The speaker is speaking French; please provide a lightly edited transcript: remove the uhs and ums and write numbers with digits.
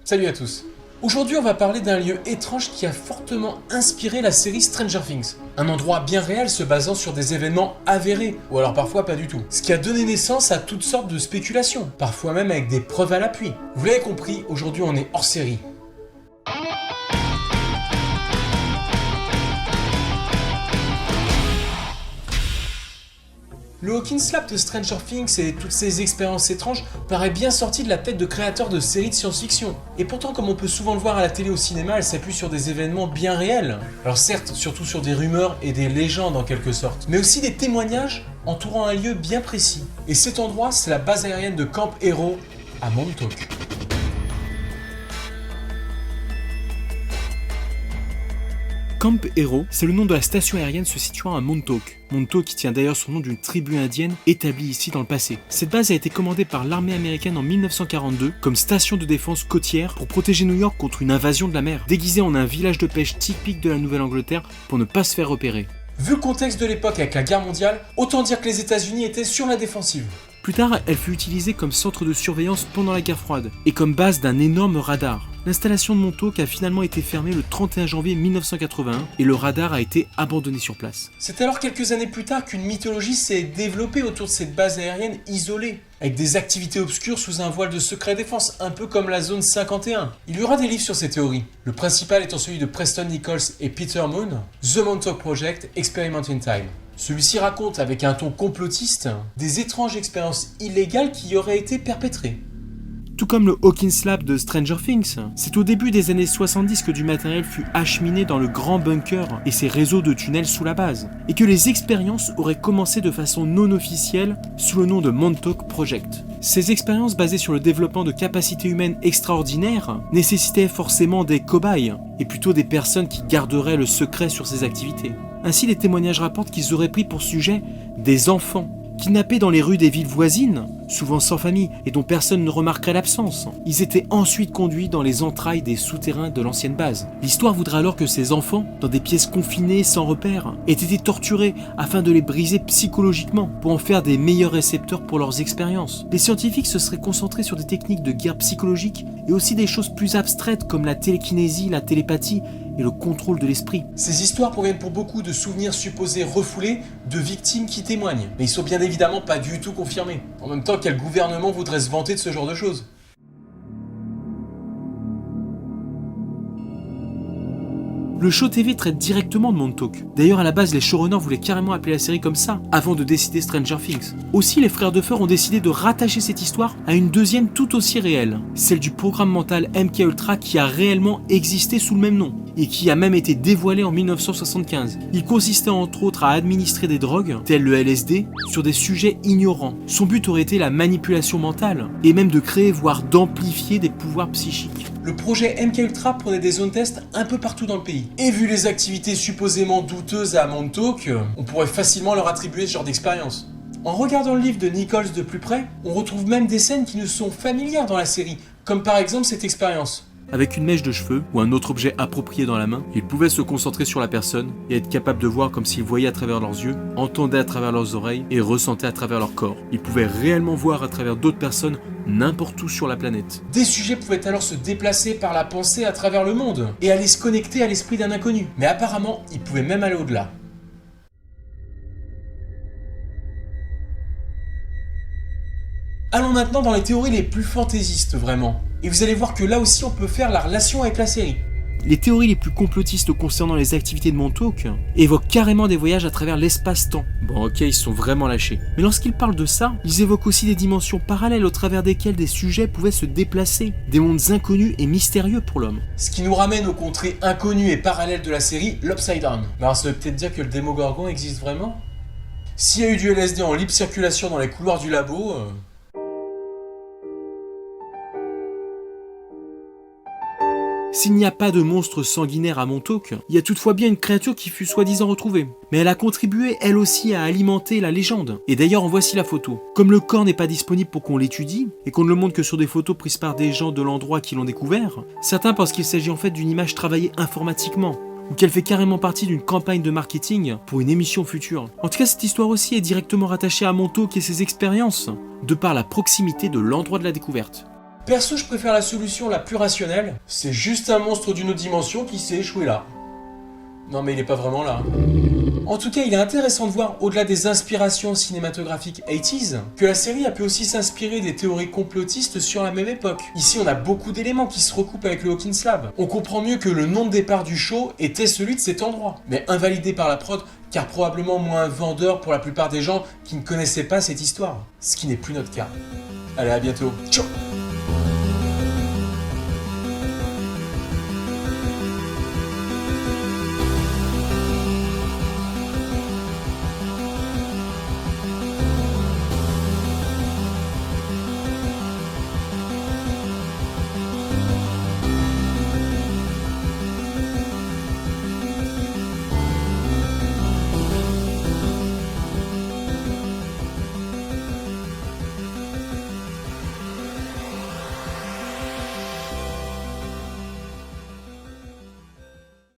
Salut à tous. Aujourd'hui, on va parler d'un lieu étrange qui a fortement inspiré la série Stranger Things. Un endroit bien réel se basant sur des événements avérés, ou alors parfois pas du tout. Ce qui a donné naissance à toutes sortes de spéculations, parfois même avec des preuves à l'appui. Vous l'avez compris, aujourd'hui on est hors série. Le Hawkins Lab de Stranger Things et toutes ces expériences étranges paraît bien sorti de la tête de créateurs de séries de science-fiction. Et pourtant, comme on peut souvent le voir à la télé ou au cinéma, elle s'appuie sur des événements bien réels. Alors certes, surtout sur des rumeurs et des légendes en quelque sorte, mais aussi des témoignages entourant un lieu bien précis. Et cet endroit, c'est la base aérienne de Camp Hero à Montauk. Camp Hero, c'est le nom de la station aérienne se situant à Montauk. Montauk qui tient d'ailleurs son nom d'une tribu indienne établie ici dans le passé. Cette base a été commandée par l'armée américaine en 1942 comme station de défense côtière pour protéger New York contre une invasion de la mer, déguisée en un village de pêche typique de la Nouvelle-Angleterre pour ne pas se faire repérer. Vu le contexte de l'époque avec la guerre mondiale, autant dire que les États-Unis étaient sur la défensive. Plus tard, elle fut utilisée comme centre de surveillance pendant la guerre froide et comme base d'un énorme radar. L'installation de Montauk a finalement été fermée le 31 janvier 1981 et le radar a été abandonné sur place. C'est alors quelques années plus tard qu'une mythologie s'est développée autour de cette base aérienne isolée, avec des activités obscures sous un voile de secret défense, un peu comme la zone 51. Il y aura des livres sur ces théories, le principal étant celui de Preston Nichols et Peter Moon, The Montauk Project Experiment in Time. Celui-ci raconte, avec un ton complotiste, des étranges expériences illégales qui y auraient été perpétrées. Tout comme le Hawkins Lab de Stranger Things, c'est au début des années 70 que du matériel fut acheminé dans le grand bunker et ses réseaux de tunnels sous la base, et que les expériences auraient commencé de façon non officielle sous le nom de Montauk Project. Ces expériences basées sur le développement de capacités humaines extraordinaires nécessitaient forcément des cobayes, et plutôt des personnes qui garderaient le secret sur ces activités. Ainsi, les témoignages rapportent qu'ils auraient pris pour sujet des enfants, kidnappés dans les rues des villes voisines, souvent sans famille et dont personne ne remarquerait l'absence. Ils étaient ensuite conduits dans les entrailles des souterrains de l'ancienne base. L'histoire voudrait alors que ces enfants, dans des pièces confinées sans repère, aient été torturés afin de les briser psychologiquement pour en faire des meilleurs récepteurs pour leurs expériences. Les scientifiques se seraient concentrés sur des techniques de guerre psychologique et aussi des choses plus abstraites comme la télékinésie, la télépathie et le contrôle de l'esprit. Ces histoires proviennent pour beaucoup de souvenirs supposés refoulés de victimes qui témoignent, mais ils sont bien évidemment pas du tout confirmés. En même temps, quel gouvernement voudrait se vanter de ce genre de choses ? Le show TV traite directement de Montauk. D'ailleurs, à la base, les showrunners voulaient carrément appeler la série comme ça, avant de décider Stranger Things. Aussi, les frères Duffer ont décidé de rattacher cette histoire à une deuxième tout aussi réelle, celle du programme mental MKUltra qui a réellement existé sous le même nom, et qui a même été dévoilé en 1975. Il consistait entre autres à administrer des drogues, telles le LSD, sur des sujets ignorants. Son but aurait été la manipulation mentale, et même de créer voire d'amplifier des pouvoirs psychiques. Le projet MKUltra prenait des zones test un peu partout dans le pays. Et vu les activités supposément douteuses à Montauk, on pourrait facilement leur attribuer ce genre d'expérience. En regardant le livre de Nichols de plus près, on retrouve même des scènes qui nous sont familières dans la série, comme par exemple cette expérience. Avec une mèche de cheveux ou un autre objet approprié dans la main, ils pouvaient se concentrer sur la personne et être capables de voir comme s'ils voyaient à travers leurs yeux, entendaient à travers leurs oreilles et ressentaient à travers leur corps. Ils pouvaient réellement voir à travers d'autres personnes n'importe où sur la planète. Des sujets pouvaient alors se déplacer par la pensée à travers le monde et aller se connecter à l'esprit d'un inconnu. Mais apparemment, ils pouvaient même aller au-delà. Allons maintenant dans les théories les plus fantaisistes vraiment. Et vous allez voir que là aussi on peut faire la relation avec la série. Les théories les plus complotistes concernant les activités de Montauk évoquent carrément des voyages à travers l'espace-temps. Bon ok, ils sont vraiment lâchés. Mais lorsqu'ils parlent de ça, ils évoquent aussi des dimensions parallèles au travers desquelles des sujets pouvaient se déplacer. Des mondes inconnus et mystérieux pour l'homme. Ce qui nous ramène aux contrées inconnues et parallèles de la série, l'Upside Down. Mais alors ça veut peut-être dire que le Démogorgon existe vraiment ? S'il y a eu du LSD en libre circulation dans les couloirs du labo... S'il n'y a pas de monstre sanguinaire à Montauk, il y a toutefois bien une créature qui fut soi-disant retrouvée. Mais elle a contribué elle aussi à alimenter la légende. Et d'ailleurs en voici la photo. Comme le corps n'est pas disponible pour qu'on l'étudie, et qu'on ne le montre que sur des photos prises par des gens de l'endroit qui l'ont découvert, certains pensent qu'il s'agit en fait d'une image travaillée informatiquement, ou qu'elle fait carrément partie d'une campagne de marketing pour une émission future. En tout cas, cette histoire aussi est directement rattachée à Montauk et ses expériences, de par la proximité de l'endroit de la découverte. Perso, je préfère la solution la plus rationnelle. C'est juste un monstre d'une autre dimension qui s'est échoué là. Non mais il est pas vraiment là. En tout cas, il est intéressant de voir, au-delà des inspirations cinématographiques 80s, que la série a pu aussi s'inspirer des théories complotistes sur la même époque. Ici, on a beaucoup d'éléments qui se recoupent avec le Hawkins Lab. On comprend mieux que le nom de départ du show était celui de cet endroit, mais invalidé par la prod, car probablement moins vendeur pour la plupart des gens qui ne connaissaient pas cette histoire. Ce qui n'est plus notre cas. Allez, à bientôt. Ciao.